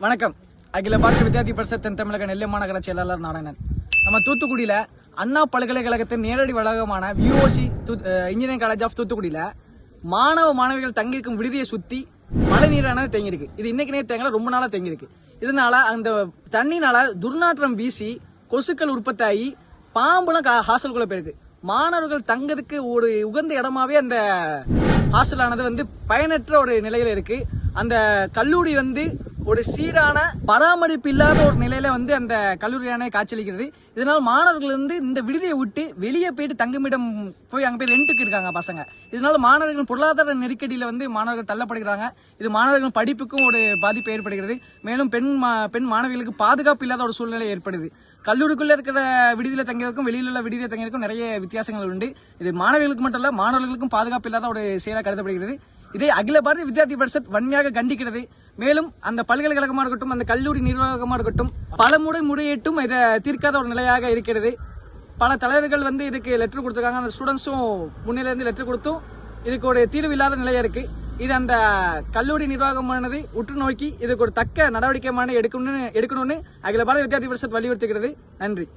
வணக்கம். அகில பாரதிய வித்யார்த்தி பரிஷத் தென் தமிழக நெல்லை மாநகர செயலாளர் நாராயணன். நம்ம தூத்துக்குடியில அண்ணா பல்கலைக்கழகத்தின் நேரடி வளாகமான விஓசி இன்ஜினியரிங் காலேஜ் ஆஃப் தூத்துக்குடியில மாணவிகள் தங்கியிருக்கும் விடுதியை சுத்தி மழை நீரானது தேங்கியிருக்கு. இது இன்னைக்கு நேரம் தேங்கல, ரொம்ப நாளா தேங்கியிருக்கு. இதனால அந்த தண்ணினால துர்நாற்றம் வீசி கொசுக்கள் உற்பத்தி ஆகி பாம்புலாம் ஹாஸ்டலுக்குள்ள போயிருக்கு. மாணவர்கள் தங்கிறதுக்கு ஒரு உகந்த இடமாவே அந்த ஹாஸ்டல் ஆனது வந்து பயனற்ற ஒரு நிலையில இருக்கு. அந்த கல்லூரி வந்து ஒரு சீரான பராமரிப்பு இல்லாத ஒரு நிலையில வந்து அந்த கல்லூரியான காட்சியளிக்கிறது. இதனால் மாணவர்கள் வந்து இந்த விடுதியை விட்டு வெளியே போயிட்டு தங்குமிடம் போய் அங்க போய் ரெண்டுக்கு இருக்காங்க பசங்க. இதனால மாணவர்கள் பொருளாதார நெருக்கடியில வந்து மாணவர்கள் தள்ளப்படுகிறாங்க. இது மாணவர்கள் படிப்புக்கும் ஒரு பாதிப்பு ஏற்படுகிறது. மேலும் பெண் மாணவிகளுக்கு பாதுகாப்பு இல்லாத ஒரு சூழ்நிலை ஏற்படுது. கல்லூரிக்குள்ள இருக்கிற விடுதியில தங்கிறதுக்கும் வெளியில உள்ள விடுதியில தங்கிறதுக்கும் நிறைய வித்தியாசங்கள் உண்டு. இது மாணவிகளுக்கு மட்டும் இல்ல, மாணவர்களுக்கும் பாதுகாப்பு இல்லாத ஒரு செயலா கருதப்படுகிறது. இதை அகில பாரதிய வித்யார்த்தி பரிஷத் வன்மையாக கண்டிக்கிறது. மேலும் அந்த பல்கலைக்கழகமாக இருக்கட்டும், அந்த கல்லூரி நிர்வாகமாக இருக்கட்டும், பல முறையிட்டும் இதை தீர்க்காத ஒரு நிலையாக இருக்கிறது. பல தலைவர்கள் வந்து இதுக்கு லெட்டர் கொடுத்திருக்காங்க. அந்த ஸ்டூடெண்ட்ஸும் முன்னிலிருந்து லெட்டர் கொடுத்தும் இதுக்கு ஒரு தீர்வு இல்லாத நிலையா இருக்கு. இது அந்த கல்லூரி நிர்வாகமானது உற்று நோக்கி இதுக்கு ஒரு தக்க நடவடிக்கையான எடுக்கணும்னு அகில பாரதிய வித்யார்த்தி பரிஷத் வலியுறுத்துகிறது. நன்றி.